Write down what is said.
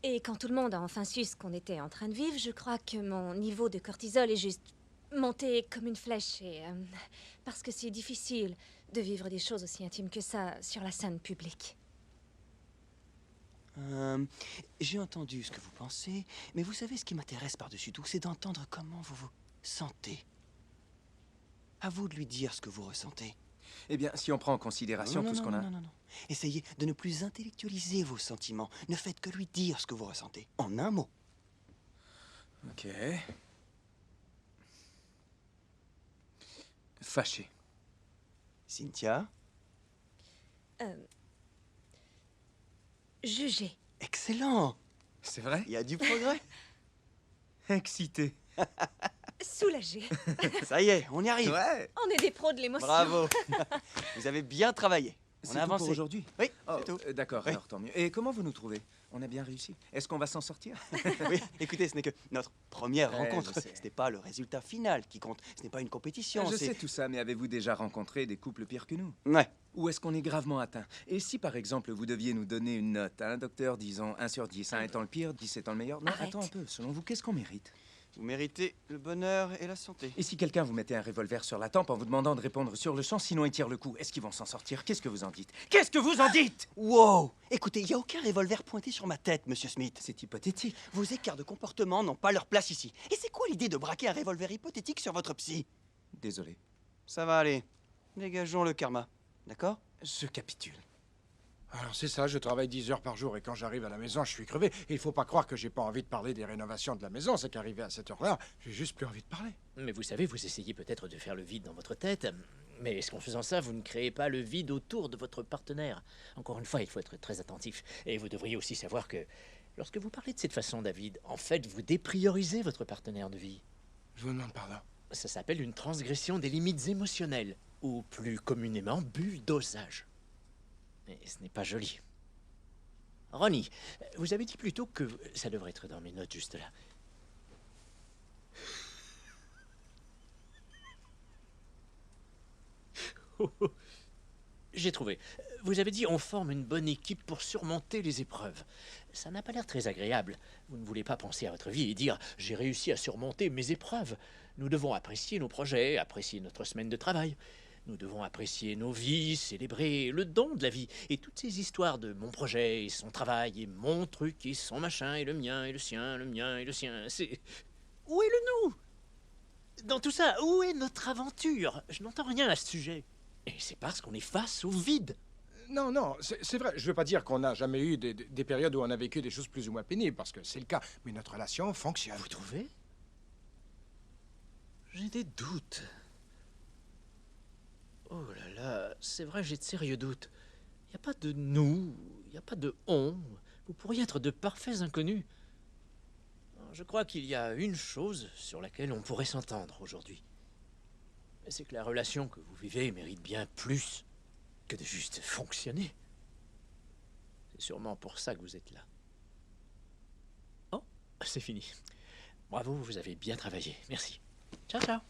Et quand tout le monde a enfin su ce qu'on était en train de vivre, je crois que mon niveau de cortisol est juste monté comme une flèche et... parce que c'est difficile de vivre des choses aussi intimes que ça sur la scène publique. J'ai entendu ce que vous pensez, mais vous savez ce qui m'intéresse par-dessus tout, c'est d'entendre comment vous vous sentez. À vous de lui dire ce que vous ressentez. Eh bien, si on prend en Non, considération non, tout ce non, qu'on non, a... non, non, non. Essayez de ne plus intellectualiser vos sentiments. Ne faites que lui dire ce que vous ressentez. En un mot. Ok. Fâché. Cynthia? Jugé. Excellent! C'est vrai? Il y a du progrès. Excité. Soulagé. Ça y est, on y arrive. Ouais. On est des pros de l'émotion. Bravo. Vous avez bien travaillé. On C'est a tout pour avancé. aujourd'hui? Oui, Oh, c'est tout. D'accord, Oui. alors tant mieux. Et comment vous nous trouvez? On a bien réussi. Est-ce qu'on va s'en sortir? Oui, écoutez, ce n'est que notre première Ouais, rencontre. je sais. Ce n'est pas le résultat final qui compte. Ce n'est pas une compétition. Je c'est... sais tout ça, mais avez-vous déjà rencontré des couples pires que nous? Ouais. Ou est-ce qu'on est gravement atteint? Et si, par exemple, vous deviez nous donner une note, un docteur disant 1 sur 10, 1 étant le pire, 10 étant le meilleur? Non, Arrête. attends un peu. Selon vous, qu'est-ce qu'on mérite? Vous méritez le bonheur et la santé. Et si quelqu'un vous mettait un revolver sur la tempe en vous demandant de répondre sur le champ, sinon il tire le coup, est-ce qu'ils vont s'en sortir? Qu'est-ce que vous en dites? Qu'est-ce que vous en dites? Wow! Écoutez, il n'y a aucun revolver pointé sur ma tête, monsieur Smith. C'est hypothétique. Vos écarts de comportement n'ont pas leur place ici. Et c'est quoi l'idée de braquer un revolver hypothétique sur votre psy? Désolé. Ça va aller. Dégageons le karma. D'accord? Je capitule. Alors c'est ça, je travaille 10 heures par jour et quand j'arrive à la maison, je suis crevé. Et il faut pas croire que j'ai pas envie de parler des rénovations de la maison, c'est qu'arrivé à cette heure-là, j'ai juste plus envie de parler. Mais vous savez, vous essayez peut-être de faire le vide dans votre tête, mais est-ce qu'en faisant ça, vous ne créez pas le vide autour de votre partenaire? Encore une fois, il faut être très attentif. Et vous devriez aussi savoir que lorsque vous parlez de cette façon, David, en fait, vous dépriorisez votre partenaire de vie. Je vous demande pardon. Ça s'appelle une transgression des limites émotionnelles, ou plus communément, bulldosage. Et ce n'est pas joli. Ronnie, vous avez dit plus tôt que... Ça devrait être dans mes notes juste là. J'ai trouvé. Vous avez dit on forme une bonne équipe pour surmonter les épreuves. Ça n'a pas l'air très agréable. Vous ne voulez pas penser à votre vie et dire j'ai réussi à surmonter mes épreuves. Nous devons apprécier nos projets, apprécier notre semaine de travail. Nous devons apprécier nos vies, célébrer le don de la vie. Et toutes ces histoires de mon projet et son travail et mon truc et son machin et le mien et le sien, le mien et le sien, c'est... Où est le nous? Dans tout ça, où est notre aventure? Je n'entends rien à ce sujet. Et c'est parce qu'on est face au vide. Non, non, c'est vrai, je veux pas dire qu'on n'a jamais eu des périodes où on a vécu des choses plus ou moins pénibles, parce que c'est le cas, mais notre relation fonctionne. Vous trouvez? J'ai des doutes. Oh là là, c'est vrai, j'ai de sérieux doutes. Il n'y a pas de nous, il n'y a pas de on. Vous pourriez être de parfaits inconnus. Je crois qu'il y a une chose sur laquelle on pourrait s'entendre aujourd'hui. C'est que la relation que vous vivez mérite bien plus que de juste fonctionner. C'est sûrement pour ça que vous êtes là. Oh, c'est fini. Bravo, vous avez bien travaillé. Merci. Ciao, ciao.